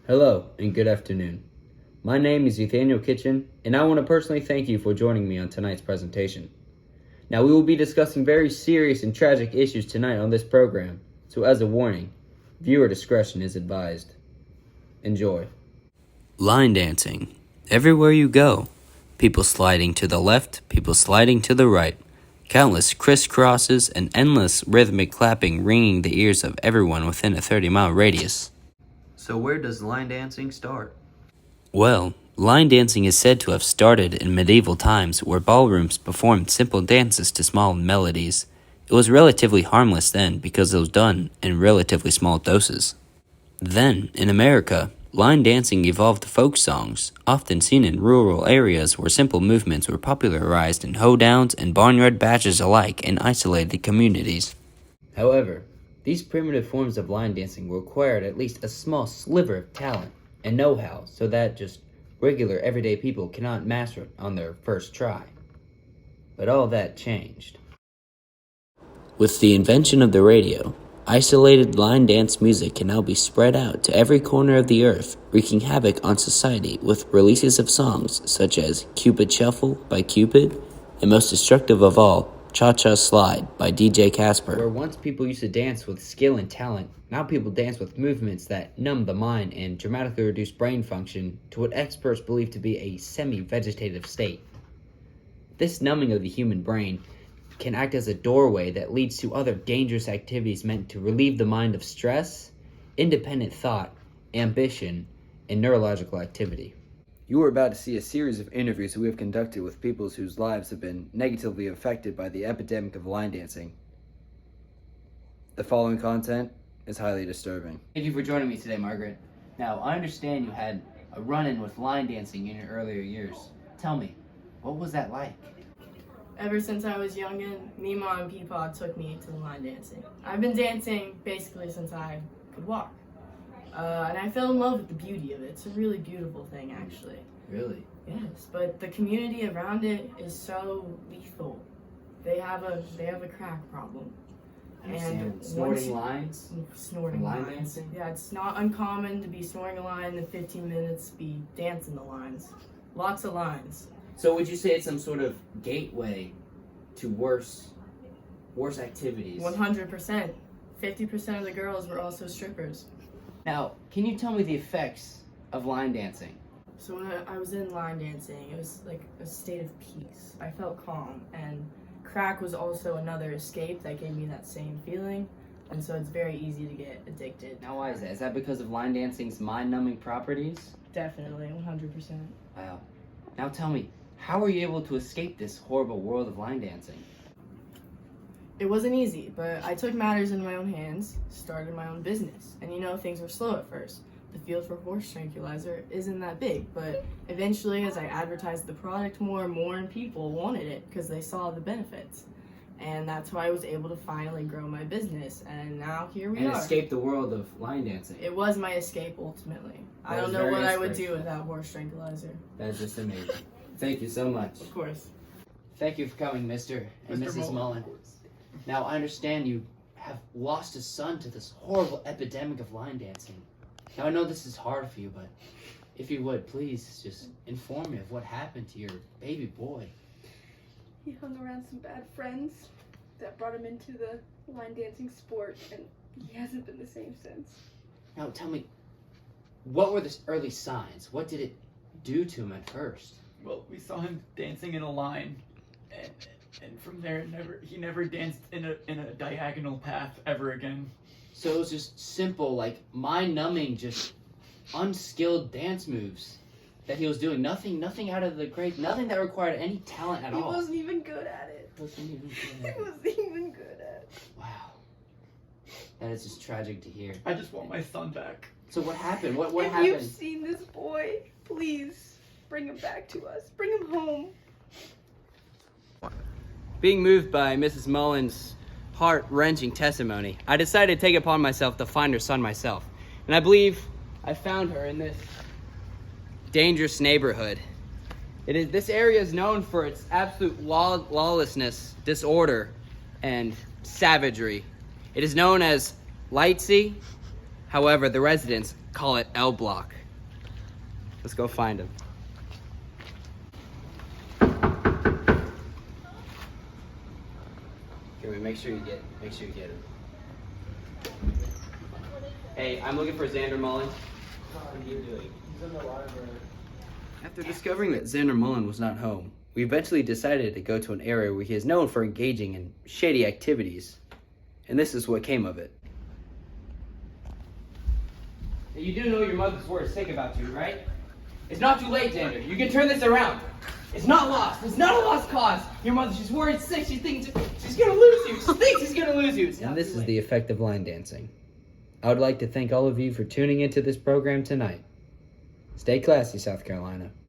Hello and good afternoon. My name is Nathaniel Kitchen, and I want to personally thank you for joining me on tonight's presentation. Now, we will be discussing very serious and tragic issues tonight on this program, so as a warning, viewer discretion is advised. Enjoy. Line dancing. Everywhere you go. People sliding to the left, people sliding to the right. Countless crisscrosses and endless rhythmic clapping ringing the ears of everyone within a 30-mile radius. So where does line dancing start? Well, line dancing is said to have started in medieval times where ballrooms performed simple dances to small melodies. It was relatively harmless then because it was done in relatively small doses. Then, in America, line dancing evolved to folk songs, often seen in rural areas where simple movements were popularized in hoedowns and barnyard bashes alike in isolated communities. However, these primitive forms of line dancing required at least a small sliver of talent and know-how so that just regular everyday people cannot master it on their first try. But all that changed. With the invention of the radio, isolated line dance music can now be spread out to every corner of the earth, wreaking havoc on society with releases of songs such as Cupid Shuffle by Cupid, and most destructive of all, Cha-Cha Slide by DJ Casper. Where once people used to dance with skill and talent, now people dance with movements that numb the mind and dramatically reduce brain function to what experts believe to be a semi-vegetative state. This numbing of the human brain can act as a doorway that leads to other dangerous activities meant to relieve the mind of stress, independent thought, ambition, and neurological activity. You are about to see a series of interviews we have conducted with people whose lives have been negatively affected by the epidemic of line dancing. The following content is highly disturbing. Thank you for joining me today, Margaret. Now, I understand you had a run-in with line dancing in your earlier years. Tell me, what was that like? Ever since I was youngin', Mima and Peepaw took me to the line dancing. I've been dancing basically since I could walk. And I fell in love with the beauty of it. It's a really beautiful thing, actually. Really? Yes, but the community around it is so lethal. They have a crack problem. And snorting lines? Snorting line lines. dancing? Yeah, it's not uncommon to be snoring a line and 15 minutes be dancing the lines. Lots of lines. So would you say it's some sort of gateway to worse activities? 100%. 50% of the girls were also strippers. Now, can you tell me the effects of line dancing? So when I was in line dancing, it was like a state of peace. I felt calm, and crack was also another escape that gave me that same feeling, and so it's very easy to get addicted. Now, why is that? Is that because of line dancing's mind-numbing properties? Definitely, 100%. Wow. Now tell me, how were you able to escape this horrible world of line dancing? It wasn't easy, but I took matters in my own hands, started my own business, and things were slow at first. The field for horse tranquilizer isn't that big, but eventually as I advertised the product more and more, people wanted it because they saw the benefits. And that's why I was able to finally grow my business, and now here we are. And escape the world of line dancing. It was my escape, ultimately. I don't know what I would do without horse tranquilizer. That's just amazing. Thank you so much. Of course. Thank you for coming, Mr. and Mrs. Mullen. Now, I understand you have lost a son to this horrible epidemic of line dancing. Now, I know this is hard for you, but if you would, please just inform me of what happened to your baby boy. He hung around some bad friends that brought him into the line dancing sport, and he hasn't been the same since. Now, tell me, what were the early signs? What did it do to him at first? Well, we saw him dancing in a line, and from there, he never danced in a diagonal path ever again. So it was just simple, like mind-numbing, just unskilled dance moves that he was doing. Nothing out of the great, nothing that required any talent at all. He wasn't even good at it. He wasn't even good at He it. wasn't even good at it. Wow. That is just tragic to hear. I just want my son back. So what happened? What If happened? you've seen this boy, please bring him back to us. Bring him home. Being moved by Mrs. Mullen's heart-wrenching testimony, I decided to take it upon myself to find her son myself. And I believe I found her in this dangerous neighborhood. This area is known for its absolute lawlessness, disorder, and savagery. It is known as Lightsey, However, the residents call it L Block. Let's go find him. Can we make sure you get him? Hey, I'm looking for Xander Mullen. What are you doing? He's in the library. After discovering that Xander Mullen was not home, we eventually decided to go to an area where he is known for engaging in shady activities. And this is what came of it. You do know your mother's words sick about you, right? It's not too late, Xander. You can turn this around. It's not lost. It's not a lost cause. Your mother, she's worried sick. She thinks she's gonna lose you. She thinks she's gonna lose you. And this is the effect of line dancing. I would like to thank all of you for tuning into this program tonight. Stay classy, South Carolina.